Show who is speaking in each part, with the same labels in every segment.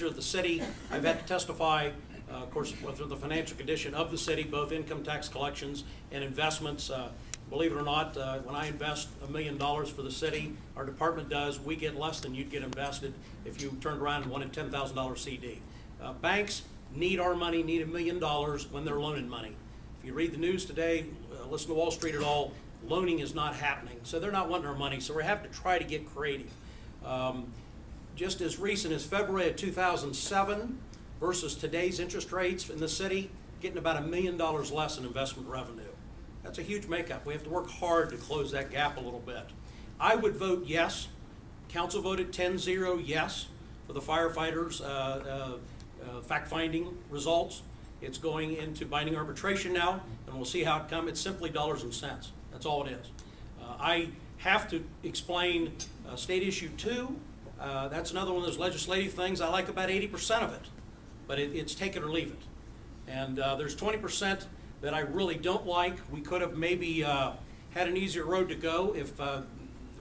Speaker 1: manager of the city. I've had to testify, of course, whether the financial condition of the city, both income tax collections and investments. Believe it or not, when I invest $1 million for the city, our department does, we get less than you'd get invested if you turned around and wanted $10,000 CD. Banks need our money, need $1 million when they're loaning money. If you read the news today, listen to Wall Street at all, loaning is not happening. So they're not wanting our money, so we have to try to get creative. Just as recent as February of 2007 versus today's interest rates in the city, getting about $1 million less in investment revenue. That's a huge makeup. We have to work hard to close that gap a little bit. I would vote yes. Council voted 10-0 yes for the firefighters' fact-finding results. It's going into binding arbitration now, and we'll see how it comes. It's simply dollars and cents. That's all it is. I have to explain State Issue 2. That's another one of those legislative things. I like about 80% of it, but it's take it or leave it. And there's 20% that I really don't like. We could have maybe had an easier road to go if it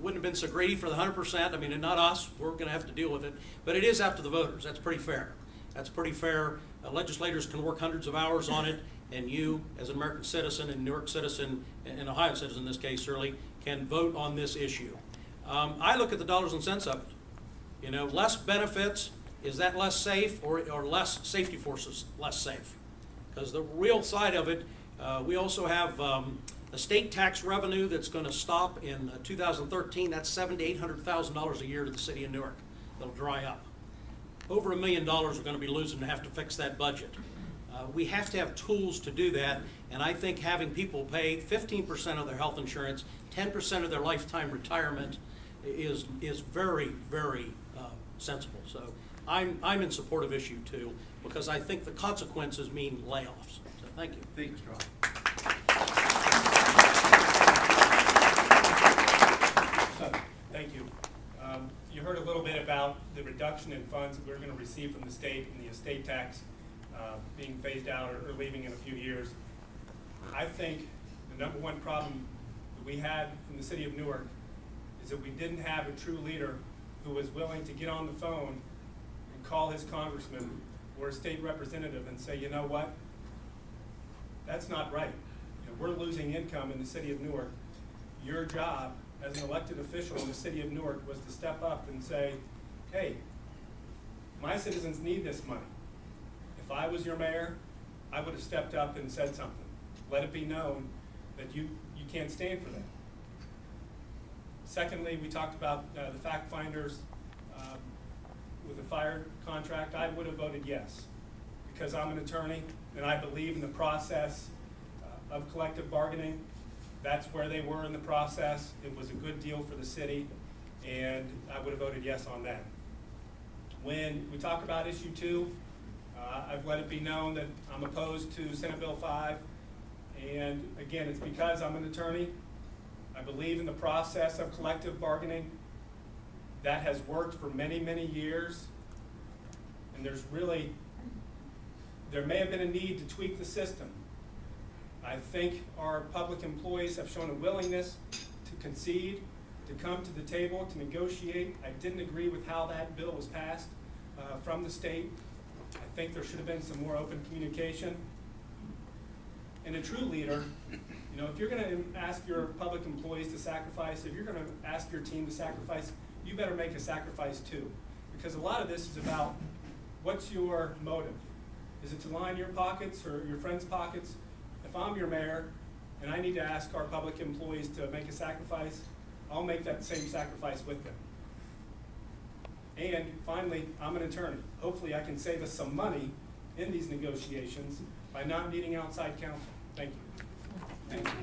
Speaker 1: wouldn't have been so greedy for the 100%. I mean, and not us. We're going to have to deal with it. But it is up to the voters. That's pretty fair. That's pretty fair. Legislators can work hundreds of hours on it, and you, as an American citizen and Newark citizen, and Ohio citizen in this case, certainly, can vote on this issue. I look at the dollars and cents of it. You know, less benefits, is that less safe, or less safety forces less safe? Because the real side of it, we also have a state tax revenue that's going to stop in 2013. That's $700,000 to $800,000 a year to the city of Newark. That'll dry up. Over $1 million we're going to be losing to have to fix that budget. We have to have tools to do that, and I think having people pay 15% of their health insurance, 10% of their lifetime retirement is very, very sensible. So I'm in support of issue 2 because I think the consequences mean layoffs. So thank you.
Speaker 2: Thank you, Mr.
Speaker 3: Thank you. You heard a little bit about the reduction in funds that we're going to receive from the state and the estate tax being phased out or leaving in a few years. I think the number one problem that we had in the city of Newark is that we didn't have a true leader who was willing to get on the phone and call his congressman or a state representative and say, you know what, that's not right. You know, we're losing income in the city of Newark. Your job as an elected official in the city of Newark was to step up and say, hey, my citizens need this money. If I was your mayor, I would have stepped up and said something. Let it be known that you can't stand for that. Secondly, we talked about the fact finders with the fire contract. I would have voted yes because I'm an attorney and I believe in the process of collective bargaining. That's where they were in the process. It was a good deal for the city, and I would have voted yes on that. When we talk about issue 2, I've let it be known that I'm opposed to Senate Bill 5, and again, it's because I'm an attorney. I believe in the process of collective bargaining. That has worked for many, many years, and there may have been a need to tweak the system. I think our public employees have shown a willingness to concede, to come to the table, to negotiate. I didn't agree with how that bill was passed from the state. I think there should have been some more open communication. And a true leader, you know, if you're going to ask your public employees to sacrifice, if you're going to ask your team to sacrifice, you better make a sacrifice too. Because a lot of this is about what's your motive. Is it to line your pockets or your friends' pockets? If I'm your mayor and I need to ask our public employees to make a sacrifice, I'll make that same sacrifice with them. And finally, I'm an attorney. Hopefully I can save us some money in these negotiations by not needing outside counsel. Thank you.
Speaker 2: Thank you.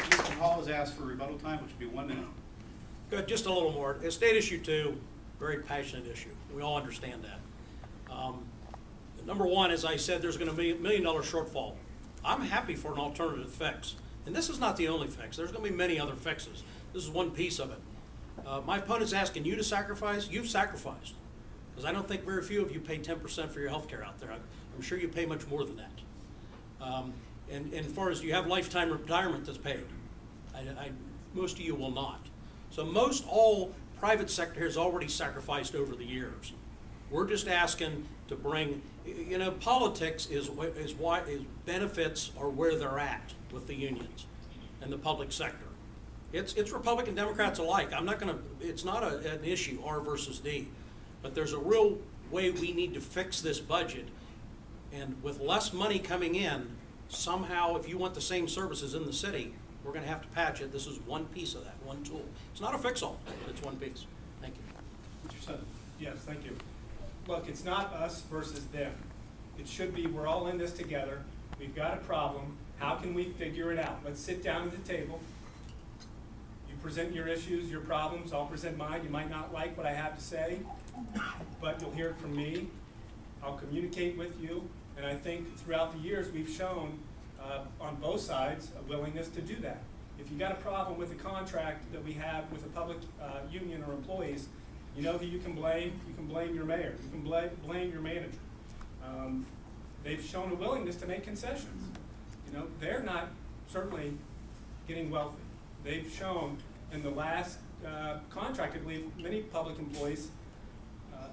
Speaker 2: Mr. Hall has asked for rebuttal time, which will be 1 minute.
Speaker 1: Good, just a little more. State issue 2, very passionate issue. We all understand that. Number one, as I said, there's going to be $1 million shortfall. I'm happy for an alternative fix. And this is not the only fix. There's going to be many other fixes. This is one piece of it. My opponent's asking you to sacrifice. You've sacrificed. Because I don't think very few of you pay 10% for your health care out there. I'm sure you pay much more than that. And as far as you have lifetime retirement that's paid, most of you will not. So most all private sector has already sacrificed over the years. We're just asking to bring, you know, politics is benefits are where they're at with the unions and the public sector. It's Republican, Democrats alike. It's not an issue, R versus D, but there's a real way we need to fix this budget. And with less money coming in, somehow, if you want the same services in the city, we're gonna have to patch it. This is one piece of that, one tool. It's not a fix-all, but it's one piece. Thank you.
Speaker 2: Mr. Sutton.
Speaker 3: Yes, thank you. Look, it's not us versus them. It should be, we're all in this together. We've got a problem. How can we figure it out? Let's sit down at the table. You present your issues, your problems. I'll present mine. You might not like what I have to say, but you'll hear it from me. I'll communicate with you. And I think throughout the years, we've shown on both sides a willingness to do that. If you got a problem with the contract that we have with a public union or employees, you know who you can blame? You can blame your mayor. You can blame your manager. They've shown a willingness to make concessions. You know, they're not certainly getting wealthy. They've shown in the last contract, I believe many public employees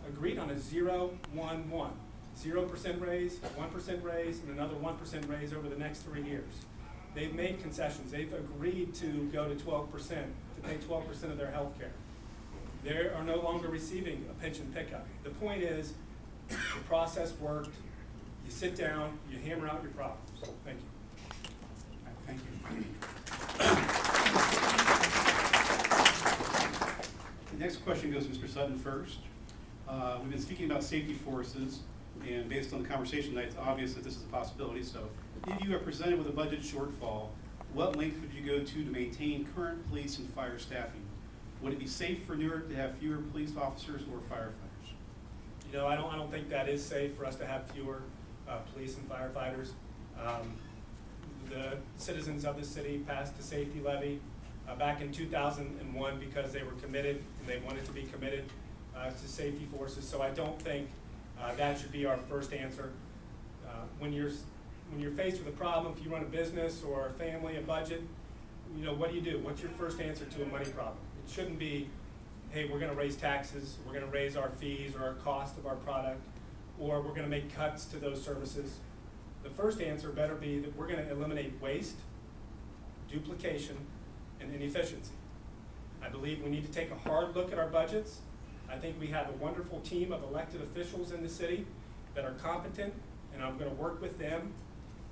Speaker 3: agreed on a 0-1-1. 0% raise, 1% raise, and another 1% raise over the next 3 years. They've made concessions. They've agreed to go to 12%, to pay 12% of their health care. They are no longer receiving a pension pickup. The point is, the process worked. You sit down, you hammer out your problems. Thank you.
Speaker 2: Thank you. The next question goes to Mr. Sutton first. We've been speaking about safety forces, and based on the conversation tonight, it's obvious that this is a possibility. So if you are presented with a budget shortfall, what length would you go to maintain current police and fire staffing? Would it be safe for Newark to have fewer police officers or firefighters?
Speaker 3: You know, I don't think that is safe for us to have fewer police and firefighters. The citizens of the city passed the safety levy back in 2001 because they were committed and they wanted to be committed to safety forces. So I don't think that should be our first answer. When you're faced with a problem, if you run a business or a family, a budget, you know, what do? What's your first answer to a money problem? It shouldn't be, hey, we're going to raise taxes, we're going to raise our fees or our cost of our product, or we're going to make cuts to those services. The first answer better be that we're going to eliminate waste, duplication, and inefficiency. I believe we need to take a hard look at our budgets. I think we have a wonderful team of elected officials in the city that are competent, and I'm going to work with them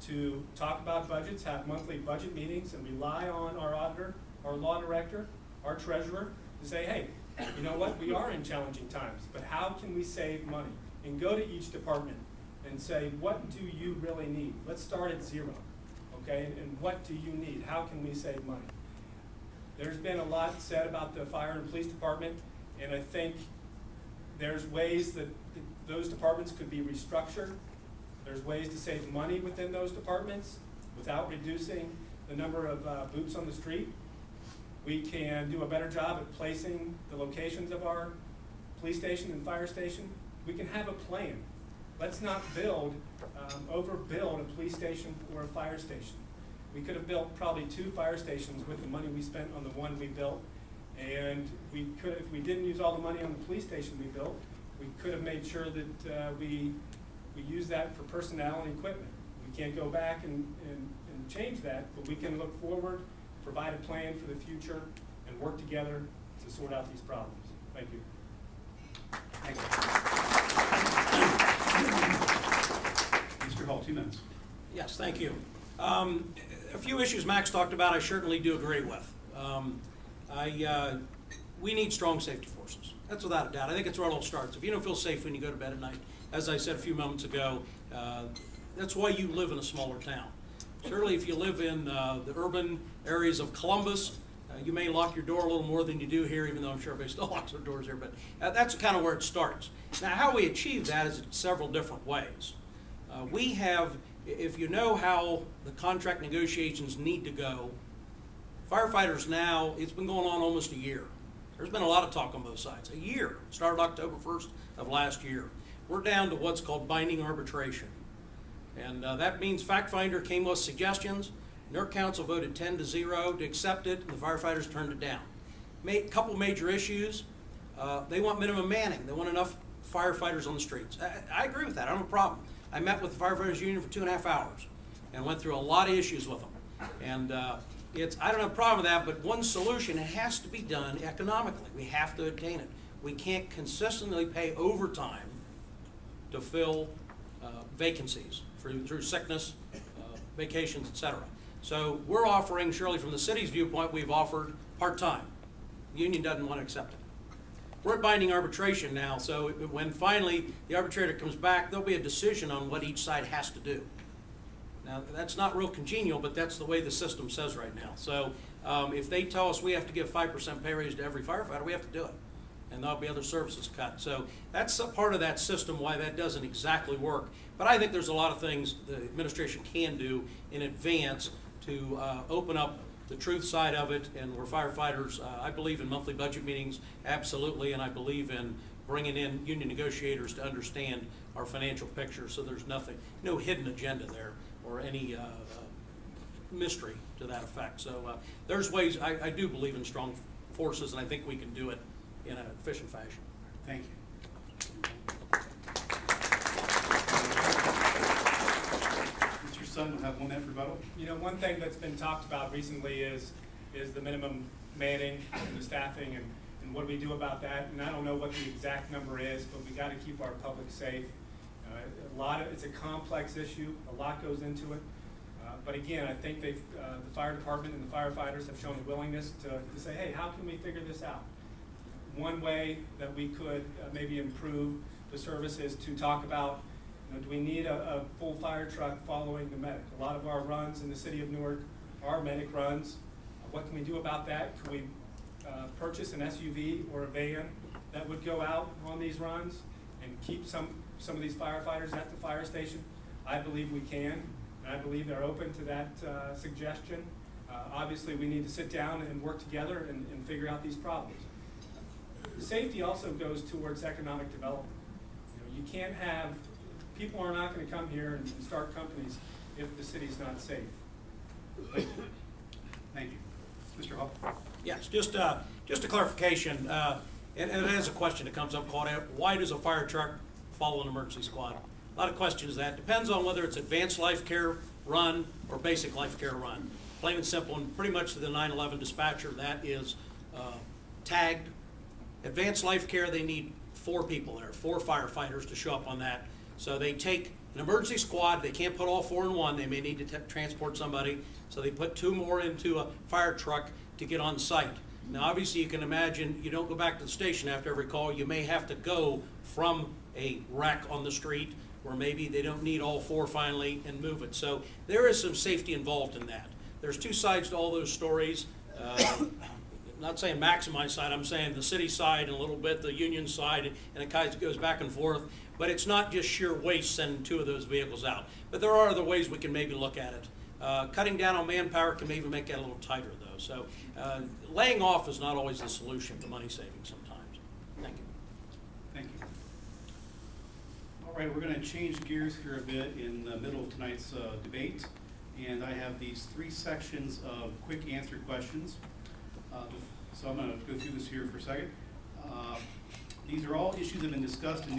Speaker 3: to talk about budgets, have monthly budget meetings, and rely on our auditor, our law director, our treasurer to say, hey, you know what, we are in challenging times, but how can we save money? And go to each department and say, what do you really need? Let's start at 0, okay? And what do you need? How can we save money? There's been a lot said about the fire and police department, and I think there's ways that those departments could be restructured. There's ways to save money within those departments without reducing the number of boots on the street. We can do a better job at placing the locations of our police station and fire station. We can have a plan. Let's not overbuild a police station or a fire station. We could have built probably 2 fire stations with the money we spent on the one we built. And we could, if we didn't use all the money on the police station we built, we could have made sure that we use that for personnel and equipment. We can't go back and change that, but we can look forward, provide a plan for the future, and work together to sort out these problems. Thank you.
Speaker 2: Thank you. Mr. Hall, 2 minutes.
Speaker 1: Yes, thank you. A few issues Max talked about I certainly do agree with. We need strong safety forces. That's without a doubt. I think it's where it all starts. If you don't feel safe when you go to bed at night, as I said a few moments ago, that's why you live in a smaller town. Certainly if you live in the urban areas of Columbus, you may lock your door a little more than you do here, even though I'm sure everybody still locks their doors here, but that's kind of where it starts. Now, how we achieve that is in several different ways. We have, if you know how the contract negotiations need to go, firefighters now, it's been going on almost a year. There's been a lot of talk on both sides. A year, started October 1st of last year. We're down to what's called binding arbitration. And that means fact finder came with suggestions. Newark Council voted 10-0 to accept it, and the firefighters turned it down. A couple major issues. They want minimum manning. They want enough firefighters on the streets. I agree with that. I don't have a problem. I met with the firefighters union for 2.5 hours and went through a lot of issues with them. And I don't have a problem with that, but one solution, it has to be done economically. We have to obtain it. We can't consistently pay overtime to fill vacancies through sickness, vacations, etc. So we're offering, surely from the city's viewpoint, we've offered part-time. The union doesn't want to accept it. We're at binding arbitration now, so when finally the arbitrator comes back, there'll be a decision on what each side has to do. Now, that's not real congenial, but that's the way the system says right now. So if they tell us we have to give 5% pay raise to every firefighter, we have to do it. And there'll be other services cut. So that's a part of that system why that doesn't exactly work. But I think there's a lot of things the administration can do in advance to open up the truth side of it, and where firefighters, I believe in monthly budget meetings, absolutely, and I believe in bringing in union negotiators to understand our financial picture so there's no hidden agenda there or any mystery to that effect. So there's ways, I do believe in strong forces, and I think we can do it in an efficient fashion.
Speaker 2: Thank you. Mr. Sutton will have 1 minute for rebuttal.
Speaker 3: You know, one thing that's been talked about recently is the minimum manning and the staffing and what do we do about that. And I don't know what the exact number is, but we got to keep our public safe. It's a complex issue. A lot goes into it. But again, I think the fire department and the firefighters have shown a willingness to say, hey, how can we figure this out? One way that we could maybe improve the service is to talk about, do we need a full fire truck following the medic? A lot of our runs in the city of Newark are medic runs. What can we do about that? Can we purchase an SUV or a van that would go out on these runs and keep some of these firefighters at the fire station? I believe we can, and I believe they're open to that suggestion. Obviously, we need to sit down and work together and figure out these problems. Safety also goes towards economic development. You can't have, people are not going to come here and start companies if the city's not safe.
Speaker 2: Thank you. Mr. Hall?
Speaker 1: Yes, just a clarification, and it is a question that comes up called out, why does a fire truck follow an emergency squad? A lot of questions that depends on whether it's advanced life care run or basic life care run. Plain and simple, and pretty much to the 9/11 dispatcher, that is tagged. Advanced life care, they need 4 people there, 4 firefighters to show up on that. So they take an emergency squad, they can't put all 4 in one, they may need to transport somebody, so they put 2 more into a fire truck to get on site. Now obviously you can imagine, you don't go back to the station after every call, you may have to go from a wreck on the street, or maybe they don't need all 4 finally and move it. So there is some safety involved in that. There's 2 sides to all those stories. I'm not saying maximize side, I'm saying the city side and a little bit the union side, and it kind of goes back and forth. But it's not just sheer waste sending 2 of those vehicles out. But there are other ways we can maybe look at it. Cutting down on manpower can maybe make that a little tighter though. So laying off is not always the solution to money saving sometimes. Thank you.
Speaker 2: Thank you. All right, we're going to change gears here a bit in the middle of tonight's debate. And I have these 3 sections of quick answer questions. So I'm going to go through this here for a second. These are all issues that have been discussed in